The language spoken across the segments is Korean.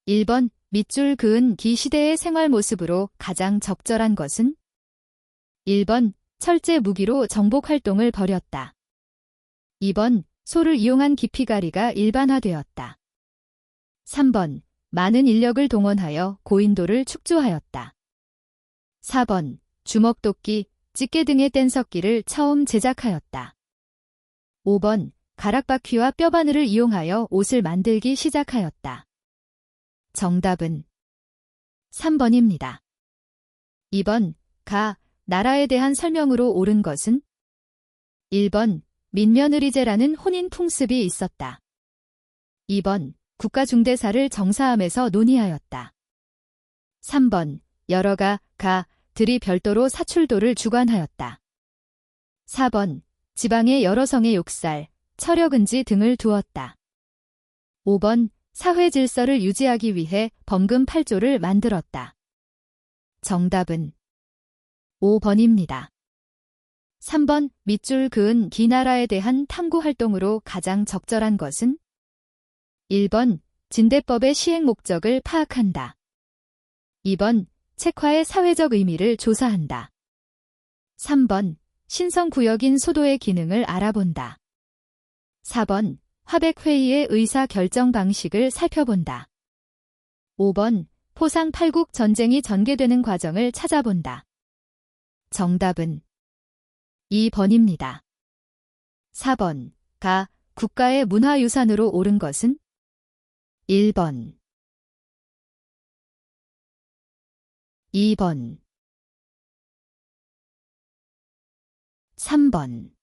1번 밑줄 그은 기 시대의 생활 모습으로 가장 적절한 것은? 1번 철제 무기로 정복 활동을 벌였다. 2번 소를 이용한 기피가리가 일반화되었다. 3번 많은 인력을 동원하여 고인도를 축조하였다. 4번 주먹도끼, 집게 등의 뗀석기를 처음 제작하였다. 5번 가락바퀴와 뼈바늘을 이용하여 옷을 만들기 시작하였다. 정답은 3번입니다. 2번 나라에 대한 설명으로 옳은 것은? 1번 민며느리제라는 혼인 풍습이 있었다. 2번 국가중대사를 정사함에서 논의하였다. 3번 여러 가들이 별도로 사출도를 주관하였다. 4번 지방의 여러 성의 욕살, 철역은지 등을 두었다. 5번 사회 질서를 유지하기 위해 범금 8조를 만들었다. 정답은 5번입니다. 3번 밑줄 그은 기 나라에 대한 탐구 활동으로 가장 적절한 것은? 1번 진대법의 시행 목적을 파악한다. 2번 책화의 사회적 의미를 조사한다. 3번 신성구역인 소도의 기능을 알아본다. 4번 화백회의의 의사 결정 방식을 살펴본다. 5번 포상팔국 전쟁이 전개되는 과정을 찾아본다. 정답은 2번입니다. 4번 국가의 문화유산으로 옳은 것은? 1번 2번 3번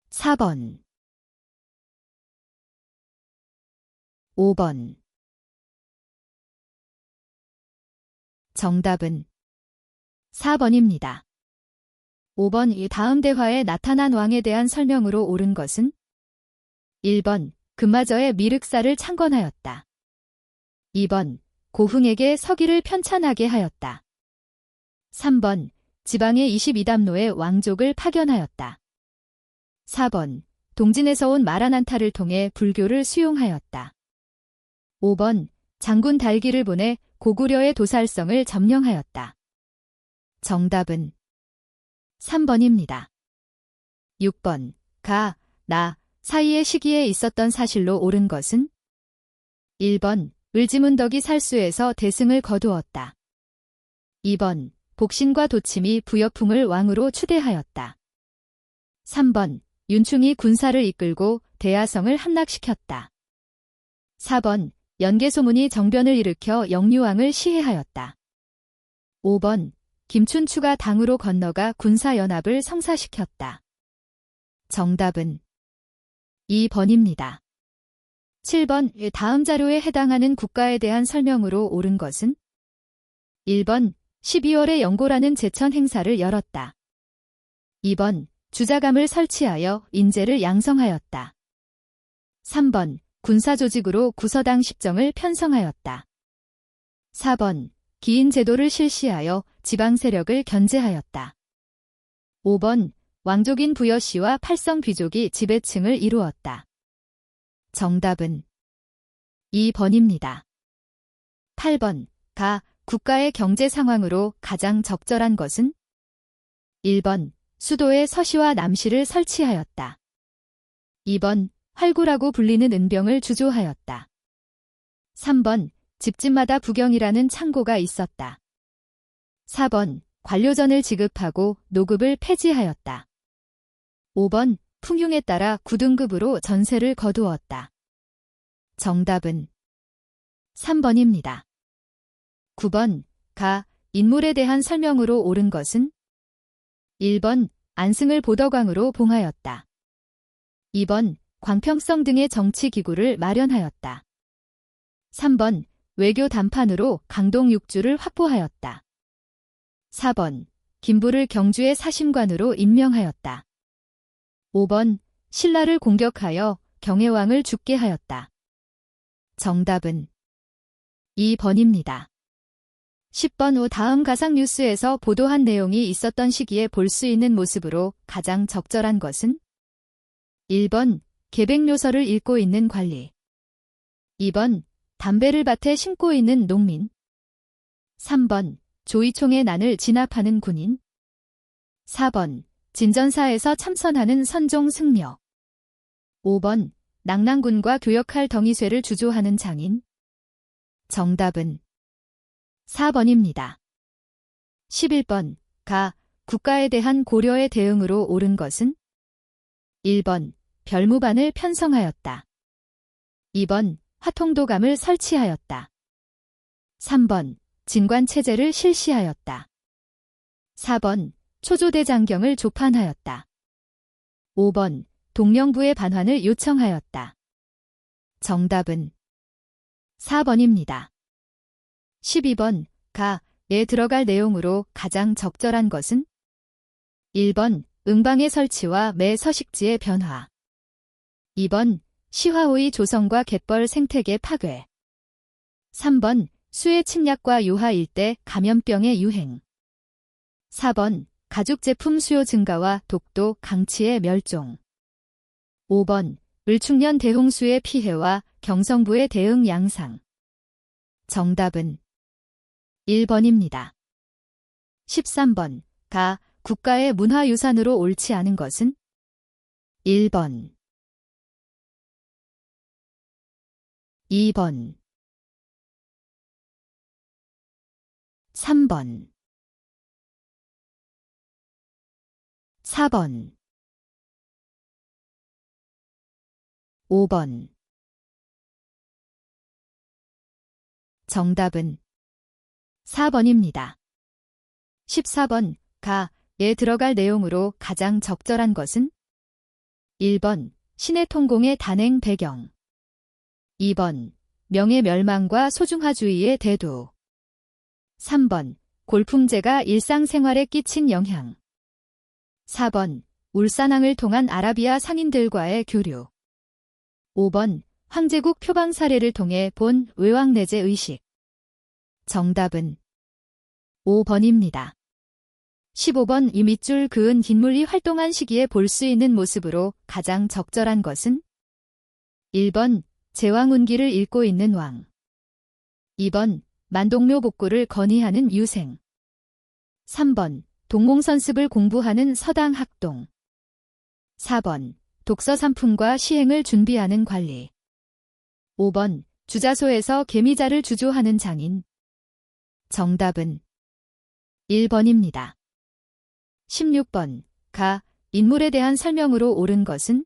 4번 5번 정답은 4번입니다. 5번 이 다음 대화에 나타난 왕에 대한 설명으로 옳은 것은? 1번 금마저의 미륵사를 창건하였다. 2번 고흥에게 서기를 편찬하게 하였다. 3번 지방의 22담로의 왕족을 파견하였다. 4번 동진에서 온 마라난타를 통해 불교를 수용하였다. 5번 장군 달기를 보내 고구려의 도살성을 점령하였다. 정답은 3번입니다. 6번 사이의 시기에 있었던 사실로 옳은 것은? 1번 을지문덕이 살수에서 대승을 거두었다. 2번 복신과 도침이 부여풍을 왕으로 추대하였다. 3번 윤충이 군사를 이끌고 대야성을 함락시켰다. 4번 연개소문이 정변을 일으켜 영유왕을 시해하였다. 5번 김춘추가 당으로 건너가 군사연합을 성사시켰다. 정답은 2번입니다. 7번 다음 자료에 해당하는 국가에 대한 설명으로 옳은 것은? 1번 12월에 영고라는 제천 행사를 열었다. 2번 주자감을 설치하여 인재를 양성하였다. 3번 군사조직으로 구서당 10정을 편성하였다. 4번 기인 제도를 실시하여 지방 세력을 견제하였다. 5번 왕족인 부여씨와 팔성 귀족이 지배층을 이루었다. 정답은 2번입니다. 8번 국가의 경제 상황으로 가장 적절한 것은? 1번 수도에 서시와 남시를 설치하였다. 2번 활구라고 불리는 은병을 주조하였다. 3번 집집마다 부경이라는 창고가 있었다. 4번 관료전을 지급하고 노급을 폐지하였다. 5번 풍흉에 따라 9등급으로 전세를 거두었다. 정답은 3번입니다. 9번 인물에 대한 설명으로 옳은 것은? 1번 안승을 보덕왕으로 봉하였다. 2번 광평성 등의 정치기구를 마련하였다. 3번 외교 단판으로 강동 6주를 확보하였다. 4번 김부를 경주의 사심관으로 임명하였다. 5번 신라를 공격하여 경혜왕을 죽게 하였다. 정답은 2번입니다. 10번 후 다음 가상 뉴스에서 보도한 내용이 있었던 시기에 볼 수 있는 모습으로 가장 적절한 것은? 1번 계백료서를 읽고 있는 관리. 2번 담배를 밭에 심고 있는 농민. 3번 조이총의 난을 진압하는 군인. 4번 진전사에서 참선하는 선종 승려. 5번 낙랑군과 교역할 덩이쇠를 주조하는 장인. 정답은 4번입니다. 11번 가 국가에 대한 고려의 대응으로 옳은 것은 1번 별무반을 편성하였다. 2번 화통도감을 설치하였다. 3번 진관체제를 실시하였다. 4번 초조대장경을 조판하였다. 5번 동령부의 반환을 요청하였다. 정답은 4번입니다. 12번 가에 들어갈 내용으로 가장 적절한 것은 1번 응방의 설치와 매 서식지의 변화. 2번 시화호의 조성과 갯벌 생태계 파괴. 3번 수해 침략과 유하 일대 감염병의 유행. 4번 가죽 제품 수요 증가와 독도 강치의 멸종. 5번 을충년 대홍수의 피해와 경성부의 대응 양상. 정답은 1번입니다. 13번 가 국가의 문화유산으로 옳지 않은 것은 1번 2번 3번 4번 5번 정답은 4번입니다. 14번 가에 들어갈 내용으로 가장 적절한 것은 1번 신해 통공의 단행 배경. 2번 명예 멸망과 소중화주의의 대두. 3번 골품제가 일상생활에 끼친 영향. 4번 울산항을 통한 아라비아 상인들과의 교류. 5번 황제국 표방 사례를 통해 본 외왕내제 의식. 정답은 5번입니다. 15번 이 밑줄 그은 인물이 활동한 시기에 볼 수 있는 모습으로 가장 적절한 것은 1번 제왕운기를 읽고 있는 왕. 2번 만동묘 복구를 건의하는 유생. 3번 동몽선습을 공부하는 서당 학동. 4번 독서 산품과 시행을 준비하는 관리. 5번 주자소에서 개미자를 주조하는 장인. 정답은 1번입니다. 16번 가 인물에 대한 설명으로 옳은 것은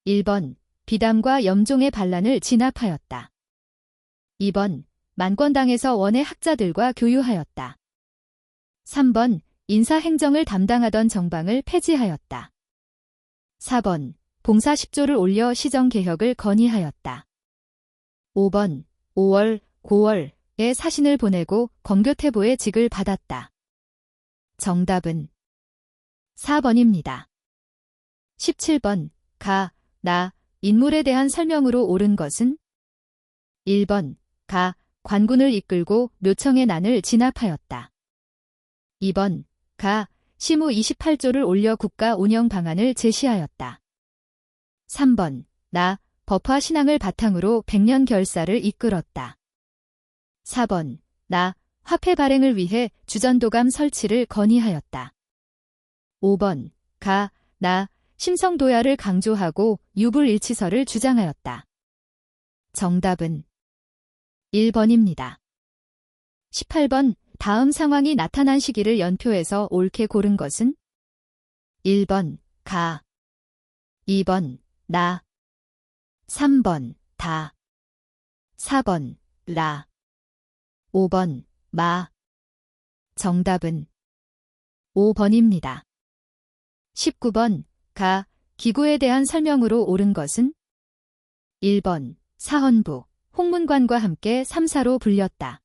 1번 비담과 염종의 반란을 진압하였다. 2번 만권당에서 원의 학자들과 교유하였다. 3번 인사행정을 담당하던 정방을 폐지하였다. 4번 봉사 10조를 올려 시정개혁을 건의하였다. 5번 5월, 9월에 사신을 보내고 검교태보의 직을 받았다. 정답은 4번입니다. 17번 나 인물에 대한 설명으로 옳은 것은 1번 관군을 이끌고 묘청의 난을 진압하였다. 2번 시무 28조를 올려 국가 운영 방안을 제시하였다. 3번 법화 신앙을 바탕으로 백년 결사를 이끌었다. 4번 화폐 발행을 위해 주전도감 설치를 건의하였다. 5번 심성도야를 강조하고 유불일치설을 주장하였다. 정답은 1번입니다. 18번 다음 상황이 나타난 시기를 연표해서 옳게 고른 것은 1번 2번 3번 4번 5번 정답은 5번입니다. 19번 기구에 대한 설명으로 옳은 것은 1번 사헌부, 홍문관과 함께 3사로 불렸다.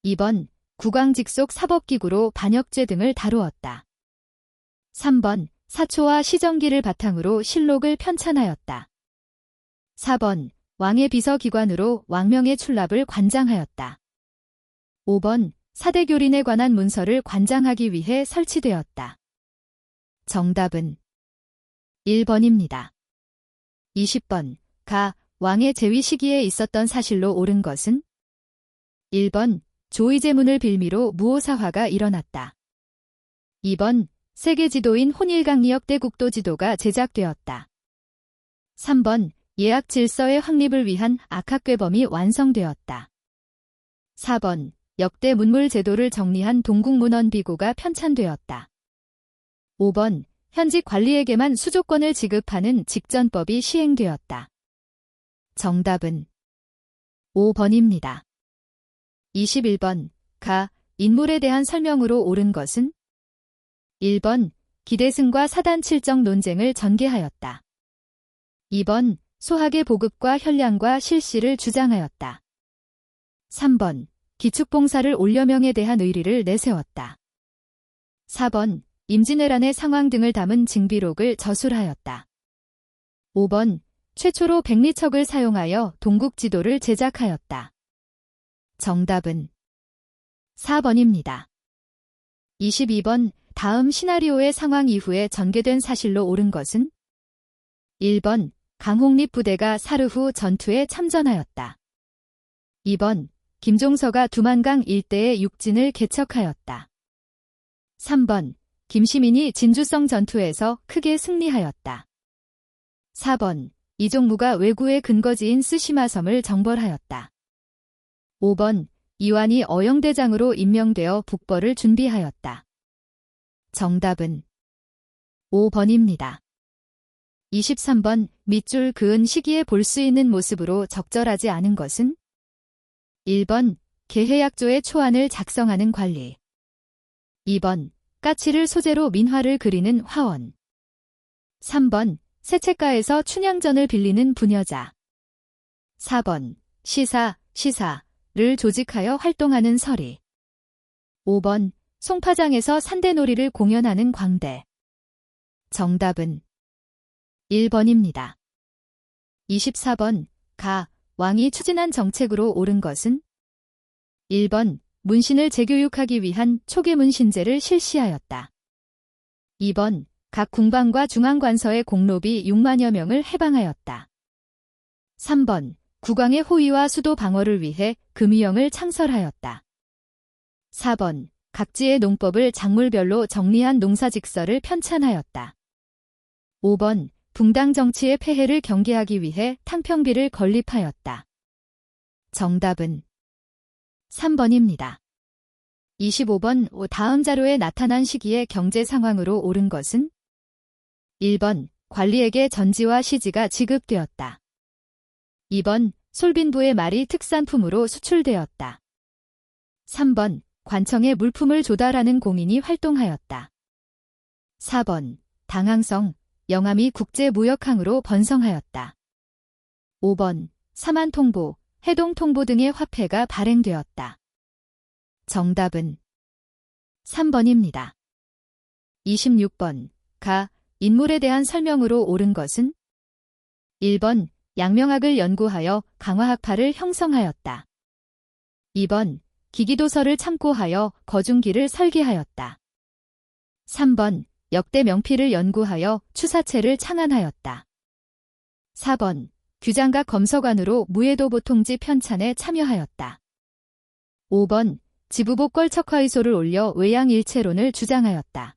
2번 국왕직속 사법기구로 반역죄 등을 다루었다. 3번 사초와 시정기를 바탕으로 실록을 편찬하였다. 4번 왕의 비서기관으로 왕명의 출납을 관장하였다. 5번 사대교린에 관한 문서를 관장하기 위해 설치되었다. 정답은 1번입니다. 20번 왕의 재위 시기에 있었던 사실로 옳은 것은 1번 조이제문을 빌미로 무오사화가 일어났다. 2번 세계 지도인 혼일강리역 대국도 지도가 제작되었다. 3번 예약 질서의 확립을 위한 악학궤범이 완성되었다. 4번 역대 문물 제도를 정리한 동국문헌비고가 편찬되었다. 5번 현직 관리에게만 수조권을 지급하는 직전법이 시행되었다. 정답은 5번입니다. 21번 가 인물에 대한 설명으로 옳은 것은 1번 기대승과 사단칠정 논쟁을 전개하였다. 2번 소학의 보급과 현량과 실시를 주장하였다. 3번 기축봉사를 올려명에 대한 의리를 내세웠다. 4번 임진왜란의 상황 등을 담은 징비록을 저술하였다. 5번 최초로 백리척을 사용하여 동국지도를 제작하였다. 정답은 4번입니다. 22번 다음 시나리오의 상황 이후에 전개된 사실로 옳은 것은 1번 강홍립 부대가 사르 후 전투에 참전하였다. 2번 김종서가 두만강 일대의 육진을 개척하였다. 3번 김시민이 진주성 전투에서 크게 승리하였다. 4번 이종무가 왜구의 근거지인 쓰시마섬을 정벌하였다. 5번 이완이 어영대장으로 임명되어 북벌을 준비하였다. 정답은 5번입니다. 23번 밑줄 그은 시기에 볼 수 있는 모습으로 적절하지 않은 것은 1번 계해약조의 초안을 작성하는 관리 2번 까치를 소재로 민화를 그리는 화원 3번 세채가에서 춘향전을 빌리는 부녀자 4번 시사를 조직하여 활동하는 서리 5번 송파장에서 산대놀이를 공연하는 광대 정답은 1번입니다. 24번 가 왕이 추진한 정책으로 옳은 것은 1번 문신을 재교육하기 위한 초계문신제를 실시하였다. 2번 각 궁방과 중앙관서의 공로비 6만여 명을 해방하였다. 3번 국왕의 호위와 수도 방어를 위해 금위영을 창설하였다. 4번 각지의 농법을 작물별로 정리한 농사직서를 편찬하였다. 5번 붕당 정치의 폐해를 경계하기 위해 탕평비를 건립하였다. 정답은 3번입니다. 25번 다음 자료에 나타난 시기의 경제 상황으로 옳은 것은 1번 관리에게 전지와 시지가 지급되었다. 2번 솔빈부의 말이 특산품으로 수출되었다. 3번 관청에 물품을 조달하는 공인이 활동하였다. 4번 당항성, 영암이 국제무역항으로 번성하였다. 5번 사만통보, 해동통보 등의 화폐가 발행되었다. 정답은 3번입니다. 26번 가 인물에 대한 설명으로 옳은 것은 1번 양명학을 연구하여 강화학파를 형성하였다. 2번 기기도서를 참고하여 거중기를 설계하였다. 3번 역대 명필을 연구하여 추사체를 창안하였다. 4번 규장각 검서관으로 무예도보통지 편찬에 참여하였다. 5번 지부복 껄척화의소를 올려 외양일체론을 주장하였다.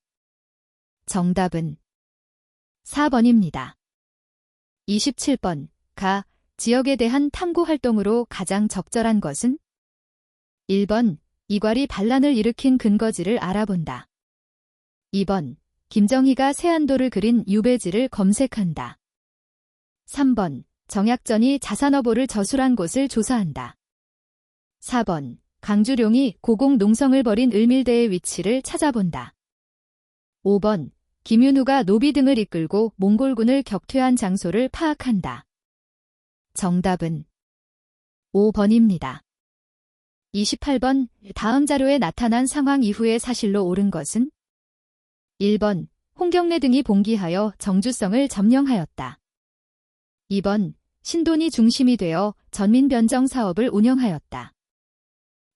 정답은 4번입니다. 27번 가 지역에 대한 탐구 활동으로 가장 적절한 것은 1번 이괄이 반란을 일으킨 근거지를 알아본다. 2번 김정희가 세안도를 그린 유배지를 검색한다. 3번 정약전이 자산어보를 저술한 곳을 조사한다. 4번 강주룡이 고공농성을 벌인 을밀대의 위치를 찾아본다. 5번 김윤후가 노비 등을 이끌고 몽골군을 격퇴한 장소를 파악한다. 정답은 5번입니다. 28번 다음 자료에 나타난 상황 이후의 사실로 옳은 것은 1번 홍경래 등이 봉기하여 정주성을 점령하였다. 2번 신돈이 중심이 되어 전민변정 사업을 운영하였다.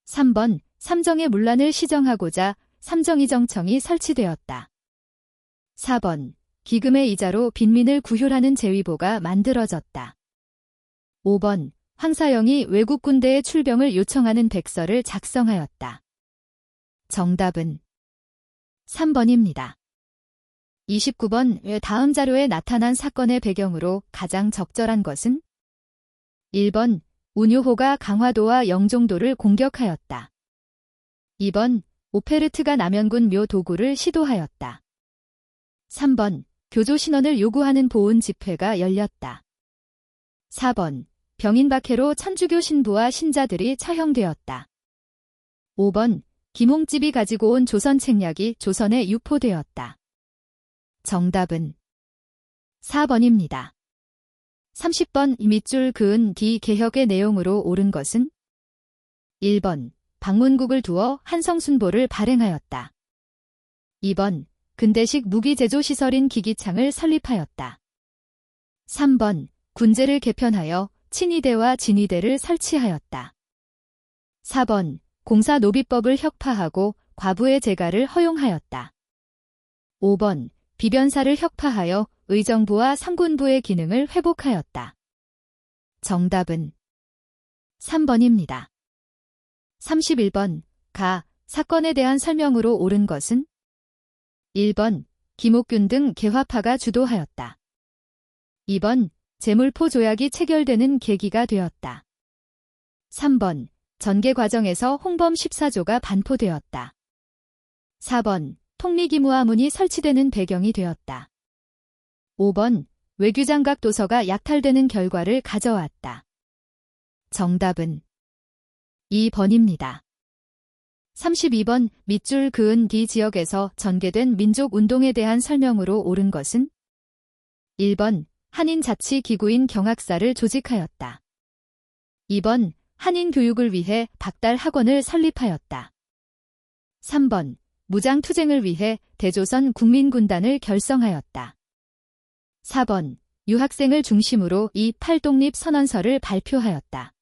3번 삼정의 문란을 시정하고자 삼정이정청이 설치되었다. 4번 기금의 이자로 빈민을 구휼하는 제위보가 만들어졌다. 5번 황사영이 외국 군대에 출병을 요청하는 백서를 작성하였다. 정답은 3번입니다. 29번 다음 자료에 나타난 사건의 배경으로 가장 적절한 것은 1번 운유호가 강화도와 영종도를 공격하였다. 2번 오페르트가 남현군 묘 도구를 시도하였다. 3번 교조 신원을 요구하는 보훈 집회가 열렸다. 4번 병인박해로 천주교 신부와 신자들이 처형되었다. 5번 김홍집이 가지고 온 조선 책략이 조선에 유포되었다. 정답은 4번입니다. 30번 밑줄 그은 뒤 개혁의 내용으로 옳은 것은 1번 방문국을 두어 한성순보를 발행하였다. 2번 근대식 무기 제조 시설인 기기창을 설립하였다. 3번 군제를 개편하여 친위대와 진위대를 설치하였다. 4번 공사노비법을 혁파하고 과부의 재가를 허용하였다. 5번 비변사를 혁파하여 의정부와 상군부의 기능을 회복하였다. 정답은 3번입니다. 31번 사건에 대한 설명으로 옳은 것은 1번 김옥균 등 개화파가 주도하였다. 2번 제물포 조약이 체결되는 계기가 되었다. 3번 전개 과정에서 홍범 14조가 반포되었다. 4번 통리기무화문이 설치되는 배경이 되었다. 5번 외규장각 도서가 약탈되는 결과를 가져왔다. 정답은 2번입니다. 32번 밑줄 그은 뒤 지역에서 전개된 민족운동에 대한 설명으로 옳은 것은 1번 한인자치기구인 경학사를 조직하였다. 2번 한인교육을 위해 박달 학원을 설립하였다. 3번 무장투쟁을 위해 대조선 국민군단을 결성하였다. 4번 유학생을 중심으로 이 팔독립선언서를 발표하였다.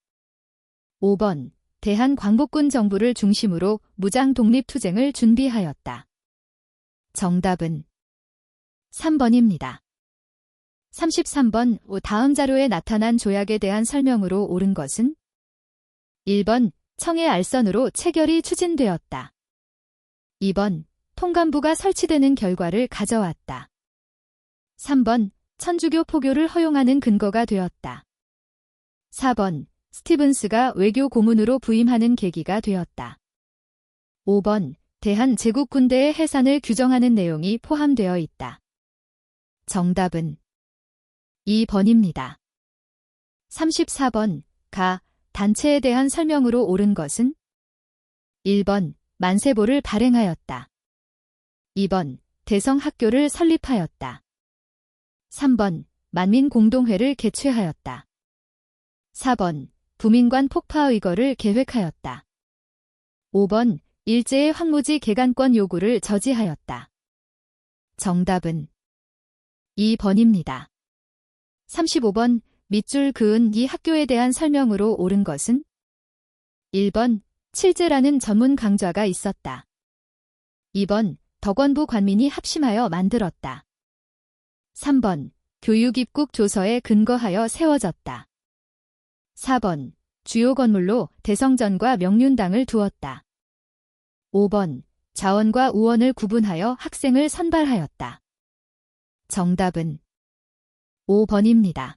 5번 대한광복군 정부를 중심으로 무장독립투쟁을 준비하였다. 정답은 3번입니다. 33번 다음 자료에 나타난 조약에 대한 설명으로 옳은 것은 1번 청해 알선으로 체결이 추진되었다. 2번 통감부가 설치되는 결과를 가져왔다. 3번 천주교 포교를 허용하는 근거가 되었다. 4번 스티븐스가 외교 고문으로 부임하는 계기가 되었다. 5번 대한제국군대의 해산을 규정하는 내용이 포함되어 있다. 정답은 2번입니다. 34번 단체에 대한 설명으로 옳은 것은 1번 만세보를 발행하였다. 2번 대성학교를 설립하였다. 3번 만민공동회를 개최하였다. 4번 부민관 폭파 의거를 계획하였다. 5번 일제의 황무지 개간권 요구를 저지하였다. 정답은 2번입니다. 35번 밑줄 그은 이 학교에 대한 설명으로 옳은 것은 1번 칠제라는 전문 강좌가 있었다. 2번 덕원부 관민이 합심하여 만들었다. 3번 교육입국 조서에 근거하여 세워졌다. 4번 주요 건물로 대성전과 명륜당을 두었다. 5번 자원과 우원을 구분하여 학생을 선발하였다. 정답은 5번입니다.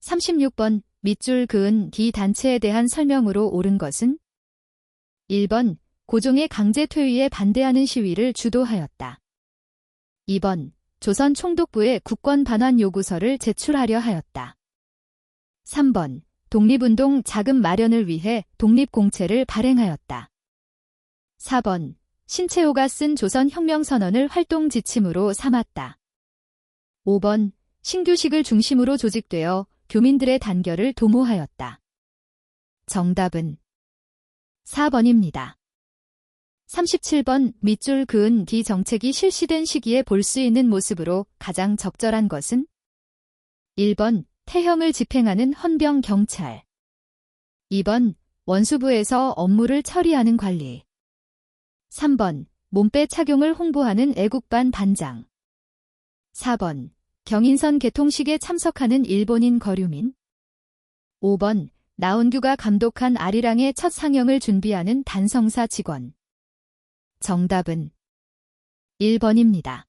36번 밑줄 그은 뒤 단체에 대한 설명으로 옳은 것은 1번 고종의 강제 퇴위에 반대하는 시위를 주도하였다. 2번 조선 총독부에 국권 반환 요구서를 제출하려 하였다. 3번 독립운동 자금 마련을 위해 독립공채를 발행하였다. 4번 신채호가 쓴 조선혁명선언을 활동 지침으로 삼았다. 5번 신규식을 중심으로 조직되어 교민들의 단결을 도모하였다. 정답은 4번입니다. 37번 밑줄 그은 뒤 정책이 실시된 시기에 볼 수 있는 모습으로 가장 적절한 것은 1번 태형을 집행하는 헌병 경찰 2번 원수부에서 업무를 처리하는 관리 3번 몸빼 착용을 홍보하는 애국반 반장 4번 경인선 개통식에 참석하는 일본인 거류민 5번 나온규가 감독한 아리랑의 첫 상영을 준비하는 단성사 직원. 정답은 1번입니다.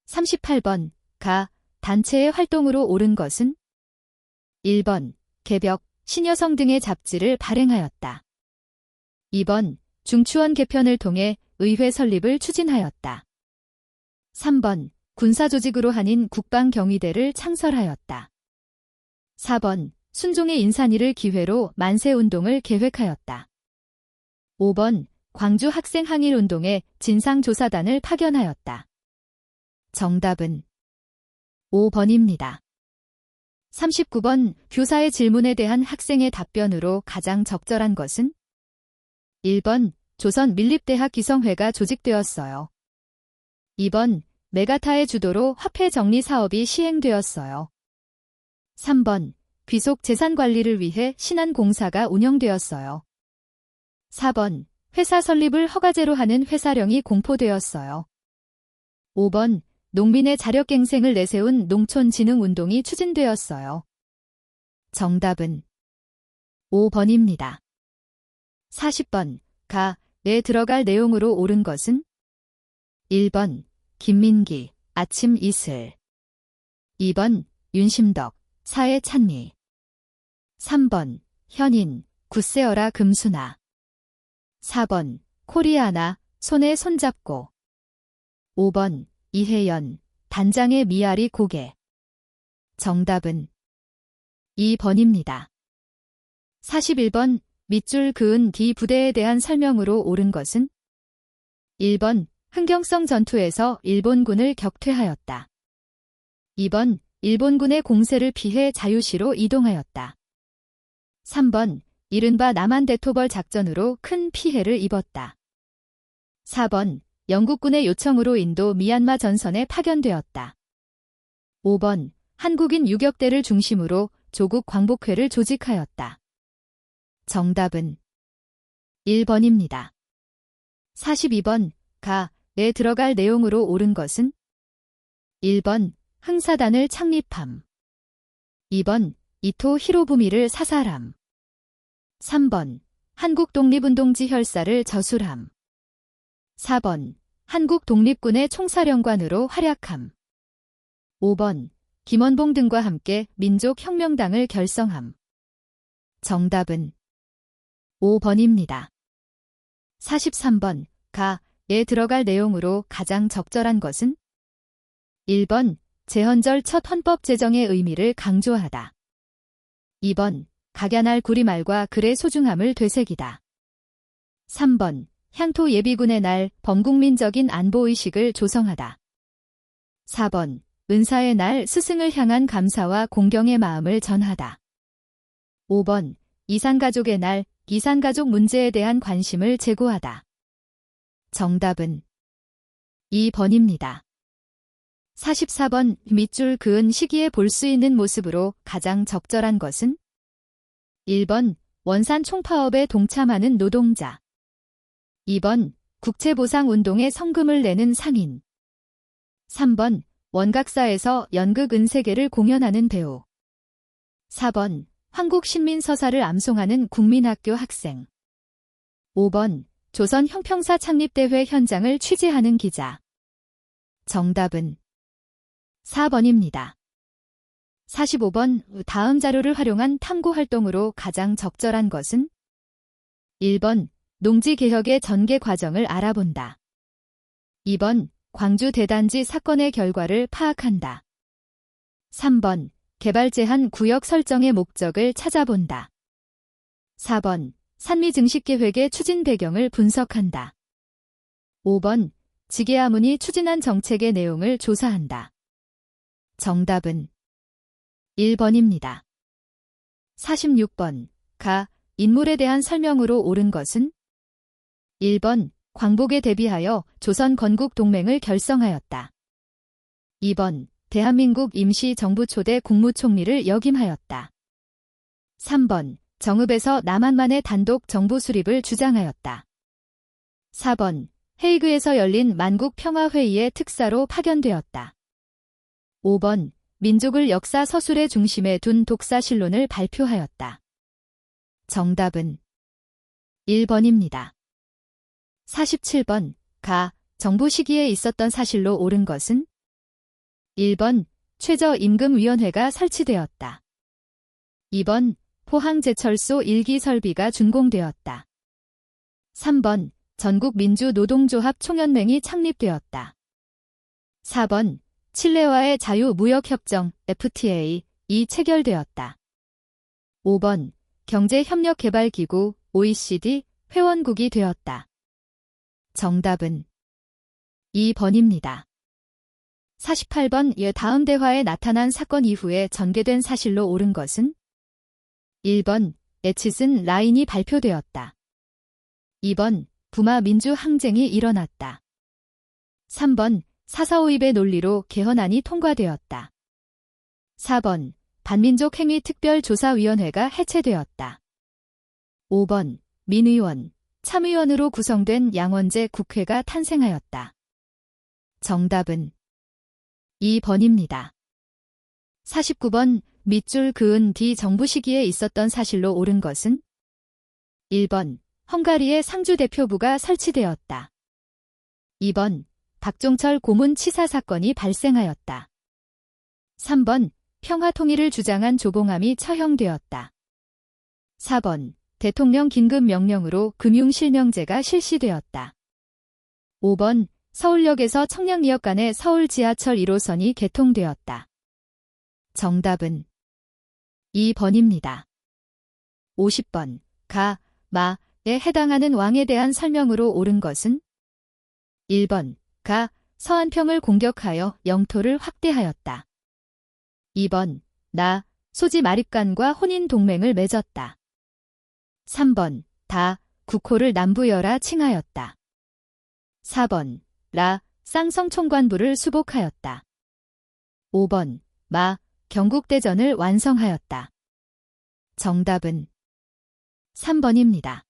38번 가 단체의 활동으로 옳은 것은 1번 개벽, 신여성 등의 잡지를 발행하였다. 2번 중추원 개편을 통해 의회 설립을 추진하였다. 3번 군사조직으로 한인 국방경위대를 창설하였다. 4번 순종의 인산이를 기회로 만세운동을 계획하였다. 5번 광주 학생 항일운동에 진상조사단을 파견하였다. 정답은 5번입니다. 39번 교사의 질문에 대한 학생의 답변으로 가장 적절한 것은 1번 조선 밀립대학 기성회가 조직되었어요. 2번 메가타의 주도로 화폐 정리 사업이 시행되었어요. 3번 귀속 재산 관리를 위해 신안공사가 운영되었어요. 4번 회사 설립을 허가제로 하는 회사령이 공포되었어요. 5번 농민의 자력갱생을 내세운 농촌진흥운동이 추진되었어요. 정답은 5번입니다. 40번 가에 들어갈 내용으로 옳은 것은 1번 김민기, 아침 이슬 2번 윤심덕, 사회 찬미 3번 현인, 굳세어라 금수나 4번 코리아나, 손에 손잡고 5번 이혜연, 단장의 미아리 고개. 정답은 2번입니다. 41번 밑줄 그은 D 부대에 대한 설명으로 옳은 것은 1번 흥경성 전투에서 일본군을 격퇴하였다. 2번 일본군의 공세를 피해 자유시로 이동하였다. 3번 이른바 남한대토벌 작전으로 큰 피해를 입었다. 4번 영국군의 요청으로 인도 미얀마 전선에 파견되었다. 5번 한국인 유격대를 중심으로 조국 광복회를 조직하였다. 정답은 1번입니다. 42번 가에 들어갈 내용으로 옳은 것은 1번 흥사단을 창립함 2번 이토 히로부미를 사살함 3번 한국 독립운동지 혈사를 저술함 4번 한국 독립군의 총사령관으로 활약함 5번 김원봉 등과 함께 민족혁명당을 결성함. 정답은 5번입니다. 43번 가에 들어갈 내용으로 가장 적절한 것은 1번 제헌절 첫 헌법 제정의 의미를 강조하다. 2번 각야날 구리말과 글의 소중함을 되새기다. 3번 향토 예비군의 날 범국민적인 안보의식을 조성하다. 4번 은사의 날 스승을 향한 감사와 공경의 마음을 전하다. 5번 이산가족의 날 이산가족 문제에 대한 관심을 제고하다. 정답은 2번입니다. 44번 밑줄 그은 시기에 볼 수 있는 모습으로 가장 적절한 것은 1번 원산 총파업에 동참하는 노동자 2번 국채보상운동에 성금을 내는 상인 3번 원각사에서 연극 은세계를 공연하는 배우 4번 한국신민서사를 암송하는 국민학교 학생 5번 조선 형평사 창립대회 현장을 취재하는 기자 정답은 4번입니다. 45번 다음 자료를 활용한 탐구활동으로 가장 적절한 것은 1번 농지개혁의 전개 과정을 알아본다. 2번 광주 대단지 사건의 결과를 파악한다. 3번 개발 제한 구역 설정의 목적을 찾아본다. 4번 산미증식계획의 추진 배경을 분석한다. 5번 지계아문이 추진한 정책의 내용을 조사한다. 정답은 1번입니다. 46번 가 인물에 대한 설명으로 옳은 것은 1번 광복에 대비하여 조선 건국 동맹을 결성하였다. 2번 대한민국 임시정부 초대 국무총리를 역임하였다. 3번 정읍에서 남한만의 단독 정부 수립을 주장하였다. 4번 헤이그에서 열린 만국 평화회의의 특사로 파견되었다. 5번 민족을 역사 서술의 중심에 둔 독사실론을 발표하였다. 정답은 1번입니다. 47번. 가. 정부 시기에 있었던 사실로 옳은 것은? 1번. 최저임금위원회가 설치되었다. 2번. 포항제철소 1기 설비가 준공되었다. 3번. 전국민주노동조합 총연맹이 창립되었다. 4번. 칠레와의 자유무역협정 FTA이 체결되었다. 5번. 경제협력개발기구 OECD 회원국이 되었다. 정답은 2번입니다. 48번. 다음 대화에 나타난 사건 이후에 전개된 사실로 옳은 것은? 1번. 에칫은 라인이 발표되었다. 2번. 부마 민주항쟁이 일어났다. 3번. 4.4.5입의 논리로 개헌안이 통과되었다. 4번. 반민족행위특별조사위원회가 해체되었다. 5번. 민의원, 참의원으로 구성된 양원제 국회가 탄생하였다. 정답은 2번입니다. 49번. 밑줄 그은 뒤 정부 시기에 있었던 사실로 옳은 것은? 1번. 헝가리의 상주 대표부가 설치되었다. 2번. 박종철 고문 치사 사건이 발생하였다. 3번. 평화통일을 주장한 조봉암이 처형되었다. 4번. 대통령 긴급명령으로 금융실명제가 실시되었다. 5번. 서울역에서 청량리역 간의 서울 지하철 1호선이 개통되었다. 정답은 2번입니다. 50번. 가, 마에 해당하는 왕에 대한 설명으로 옳은 것은? 1번. 가, 서안평을 공격하여 영토를 확대하였다. 2번. 나, 소지 마립간과 혼인 동맹을 맺었다. 3번. 다, 국호를 남부여라 칭하였다. 4번. 라, 쌍성총관부를 수복하였다. 5번. 마, 경국대전을 완성하였다. 정답은 3번입니다.